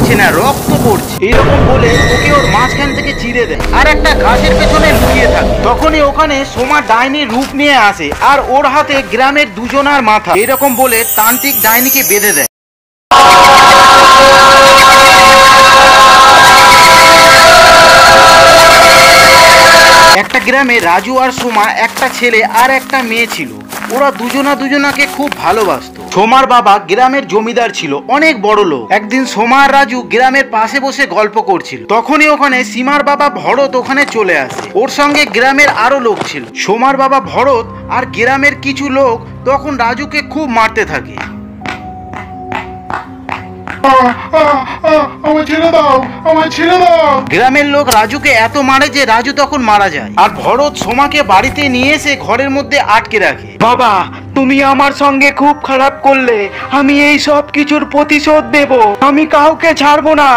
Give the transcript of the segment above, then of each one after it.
পড়ছে না, রক্ত পড়ছে। এইরকম বলে ওকে ওর মাঝখান থেকে চিরে দেয় আর একটা ঘাসের পেছনে লুকিয়ে থাকে। তখনই ওখানে সোমা ডাইনির রূপ নিয়ে আসে আর ওর হাতে গ্রামের দুজনার মাথা। এরকম বলে তান্ত্রিক ডাইনিকে বেঁধে দেয়। একটা গ্রামে রাজু আর সোমা একটা ছেলে আর একটা মেয়ে ছিল। ওরা দুজনাকে খুব ভালোবাসতো। সোমার বাবা গ্রামের জমিদার ছিল, অনেক বড় লোক। একদিন সোমা আর রাজু গ্রামের পাশে বসে গল্প করছিল। তখনই ওখানে সীমার বাবা ভরত ওখানে চলে আসে। ওর সঙ্গে গ্রামের আরো লোক ছিল। সোমার বাবা ভরত আর গ্রামের কিছু লোক তখন রাজুকে খুব মারতে থাকে। গ্রামের লোক রাজুকে এত মারে যে রাজু তখন মারা যায়। আর ভরত সোমাকে বাড়িতে নিয়ে এসে ঘরের মধ্যে আটকে রাখে। বাবা, তুমি আমার সঙ্গে খুব খারাপ করলে, আমি এই সব কিছুর প্রতিশোধ দেব। আমি কাউকে ছাড়বো না,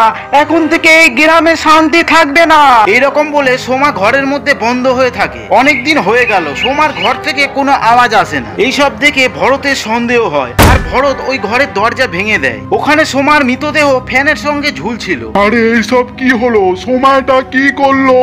এখন থেকে এই গ্রামে শান্তি থাকবে না। এরকম বলে সোমা ঘরের মধ্যে বন্ধ হয়ে থাকে। অনেকদিন হয়ে গেল, সোমার ঘর থেকে কোনো আওয়াজ আসে না। এইসব দেখে ভরতের সন্দেহ হয় আর ভরত ওই ঘরের দরজা ভেঙে দেয়। ওখানে সোমার মৃতদেহ ফ্যানের সঙ্গে ঝুলছিল। আরে এইসব কি হলো? সোমাটা কি করলো?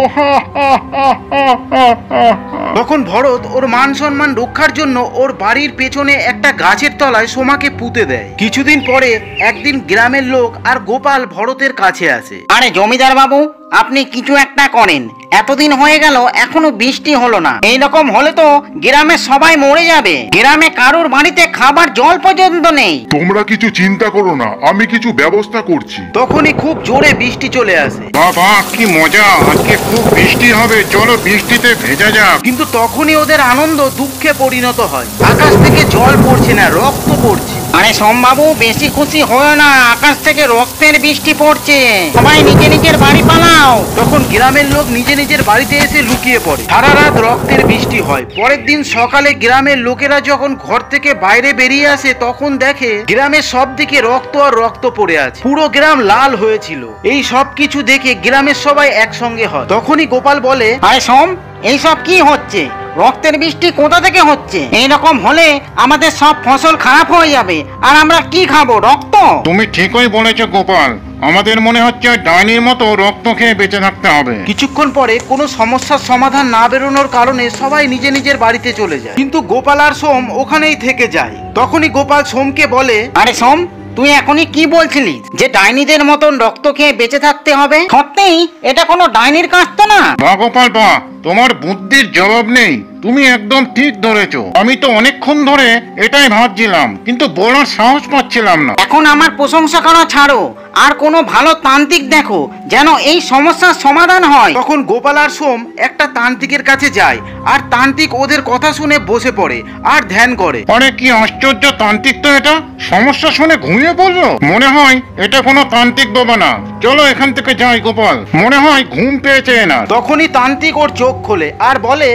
তখন ভরত ওর মান সম্মান রক্ষার জন্য ওর বাড়ির পেছনে একটা গাছের তলায় সোমাকে পুঁতে দেয়। কিছুদিন পরে একদিন গ্রামের লোক আর গোপাল ভরতের কাছে আসে। আরে জমিদার বাবু, আপনি কিছু একটা করেন। এতদিন হয়ে গেল এখনো বৃষ্টি হলো না। এইরকম হলে তো গ্রামে সবাই মরে যাবে। গ্রামে কারোর বাড়িতে খাবার জল পর্যন্ত নেই। তোমরা কিছু চিন্তা করো না, আমি কিছু ব্যবস্থা করছি। তখনই খুব জোরে বৃষ্টি চলে আসে। বাবা কি মজা, আজকে খুব বৃষ্টি হবে, চলো বৃষ্টিতে ভেজা যাক। কিন্তু তখনই ওদের আনন্দ দুঃখে পরিণত হয়। আকাশ থেকে জল পড়ছে না, রক্ত পড়ছে। আরে সোমবাবু, বেশি খুশি হয় না, আকাশ থেকে রক্তের বৃষ্টি পড়ছে। সবাই নিজের বাড়ি পালাও। তখন গ্রামের লোক নিজের বাড়িতে এসে লুকিয়ে পড়ে। সারা রাত রক্তের বৃষ্টি হয়। পরের দিন সকালে গ্রামের লোকেরা যখন ঘর থেকে বাইরে বেরিয়ে আসে তখন দেখে গ্রামের সব দিকে রক্ত আর রক্ত পড়ে আছে। পুরো গ্রাম লাল হয়েছিল। এই সব কিছু দেখে গ্রামের সবাই একসঙ্গে হয়। তখনই গোপাল বলে, আরে সোম, এইসব কি হচ্ছে? রক্তের বৃষ্টি কোথা থেকে হচ্ছে? এইরকম হলে আমাদের সব ফসল খারাপ হয়ে যাবে আর আমরা কি খাবো? রক্ত? তুমি ঠিকই বলেছো গোপাল, আমাদের মনে হচ্ছে ডাইনির মতো রক্ত খেয়ে বেঁচে থাকতে হবে। কিছুক্ষণ পরে কোনো সমস্যার সমাধান না বেরোনোর কারণে সবাই নিজের বাড়িতে চলে যায়। কিন্তু গোপাল আর সোম ওখানেই থেকে যায়। তখনই গোপাল সোমকে বলে, আরে সোম, তুই এখনই কি বলছিলিস যে ডাইনিদের মতন রক্ত খেয়ে বেঁচে থাকতে হবে? সত্যিই এটা কোনো ডাইনির কাজ তো না। বা গোপাল বা, তোমার বুদ্ধির জবাব নেই। তুমি একদম ঠিক ধরেছো। আমি তো অনেকক্ষণ ধরে এটাই ভাবছিলাম, কিন্তু বলার সাহস পাচ্ছিলাম না। এখন আমার প্রশংসা করা ছাড়ো, আর কোনো ভালো তান্ত্রিক দেখো যেন এই সমস্যার সমাধান হয়। তখন গোপাল আর সোম একটা তান্ত্রিকের কাছে যায় আর তান্ত্রিক ওদের কথা শুনে বসে পড়ে আর ধ্যান করে। আরে কি আশ্চর্য তান্ত্রিক তো এটা! সমস্যা শুনে ঘুমিয়ে পড়লো। মনে হয় এটা কোনো তান্ত্রিক বাবা না। চলো এখান থেকে যাই গোপাল, মনে হয় ঘুম পেয়েছে না। তখনই তান্ত্রিক ওর চোখ খোলে আর বলে,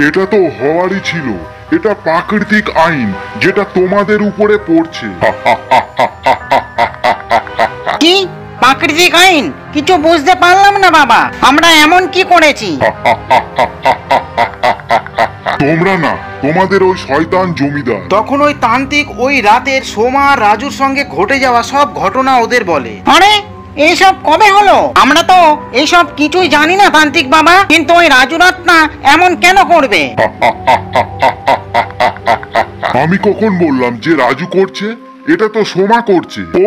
এটা তো হওয়ারই ছিল। এটা প্রাকৃতিক আইন যেটা তোমাদের উপরে পড়ছে। কি প্রাকৃতিক আইন? কিছু বুঝতে পারলাম না বাবা, আমরা এমন কি করেছি? তোমরা না, তোমাদের ওই শয়তান জমিদার। তখন ওই তান্ত্রিক ওই রাতের সোমা আর রাজুর সঙ্গে ঘটে যাওয়া সব ঘটনা ওদের বলে। আরে এইসব কবে হলো? আমরা তো এইসব কিছুই জানি না তান্ত্রিক বাবা। কিন্তু ওই রাজু রাতনা এমন কেন করবে? আমি কখন বললাম যে রাজু করছে? এটা তো সোমা করছে। ও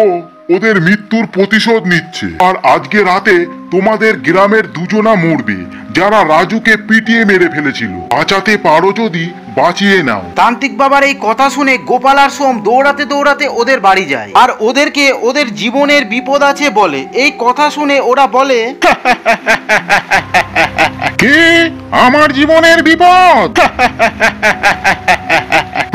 ওদের মৃত্যুর প্রতিশোধ নিচ্ছে। আর আজকে রাতে তোমাদের গ্রামের দুজনা মরবে যারা রাজুকে পিটিয়ে মেরে ফেলেছিল। বাঁচাতে পারো যদি বাঁচিয়ে নাও। তান্ত্রিক বাবার এই কথা শুনে গোপাল আর সোম দৌড়াতে ওদের বাড়ি যায় আর ওদেরকে ওদের জীবনের বিপদ আছে বলে। এই কথা শুনে ওরা বলে, কি আমার জীবনের বিপদ?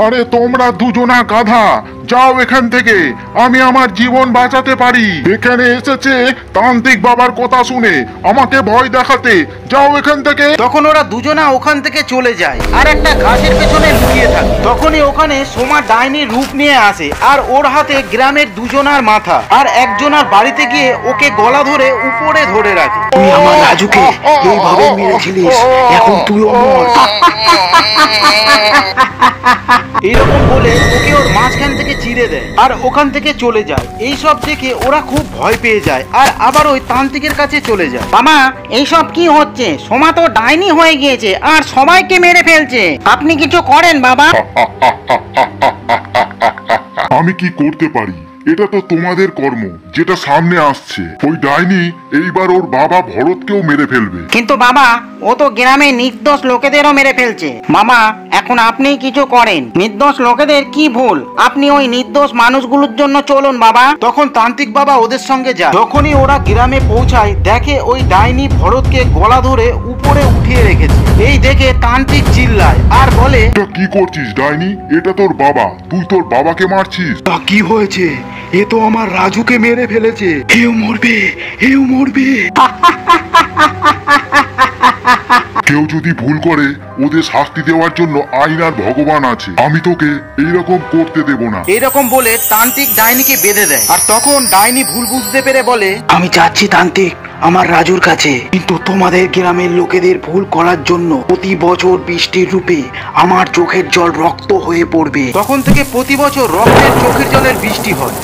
আরে তোমরা দুজনা গাধা, যাও এখান থেকে, আমি আমার জীবন বাঁচাতে পারি। এখানে এসেছে তান্ত্রিক বাবার কথা শুনে আমাকে ভয় দেখাতে। যাও এখান থেকে। তখন ওরা দুজনা ওখান থেকে চলে যায় আর একটা ঘাসের পেছনে লুকিয়ে থাকে। তখনই ওখানে সোমা ডাইনির রূপ নিয়ে আসে আর ওর হাতে গ্রামের দুজনার মাথা আর একজনার বাড়িতে গিয়ে ওকে গলা ধরে উপরে ধরে রাখে। তুই আমার রাজুকে এইভাবে মেরেছিলিস, এখন তুই অমর। এইরকম বলে ওকে ওর মাঝখান থেকে চিড়ে দেয় আর ওখান থেকে চলে যায়। এই সব দেখে ওরা খুব ভয় পেয়ে যায় আর আবার ওই তান্ত্রিকের কাছে চলে যায়। মামা এইসব কি হচ্ছে? সোমা তো ডাইনি হয়ে গিয়েছে আর সবাইকে মেরে ফেলছে। আপনি কিছু করেন বাবা। আমি কি করতে পারি? এটা তো তোমাদের কর্ম, যেটা সামনে আসছে। ওই ডাইনি এইবার ওর বাবা ভরতকেও মেরে ফেলবে। কিন্তু বাবা ও তো গ্রামে নির্দোষ লোকেদেরও মেরে ফেলছে। মামা এখন আপনি কিছু করেন। নির্দোষ লোকেদের কি ভুল? আপনি ওই নির্দোষ মানুষগুলোর জন্য চলুন বাবা। তখন তান্ত্রিক বাবা ওদের সঙ্গে যায়। যখনই ওরা গ্রামে পৌঁছায় দেখে ওই ডাইনি ভরতকে গলা ধরে উপরে উঠিয়ে রেখেছে। এই দেখে তান্ত্রিক চিল্লায় আর বলে, এটা কি করছিস ডাইনি? এটা তোর বাবা, তুই তোর বাবাকে মারছিস। তা কি হয়েছে? এ তো আমার রাজুকে মেরে ফেলেছে। এও মরবে, এও মরবে। কেউ যদি ভুল করে ওদের শাস্তি দেওয়ার জন্য আইন আর ভগবান আছে। আমি তোকে এইরকম করতে দেব না। এইরকম বলে তান্ত্রিক ডাইনিকে বেঁধে দেয়। আর তখন ডাইনি ভুল বুঝতে পেরে বলে, আমি যাচ্ছি তান্ত্রিক আমার রাজুর কাছে, কিন্তু তোমাদের গ্রামের লোকেদের ভুল করার জন্য প্রতি বছর বৃষ্টির রূপে আমার চোখের জল রক্ত হয়ে পড়বে। তখন থেকে প্রতি বছর রক্তের চোখের জলের বৃষ্টি হয়।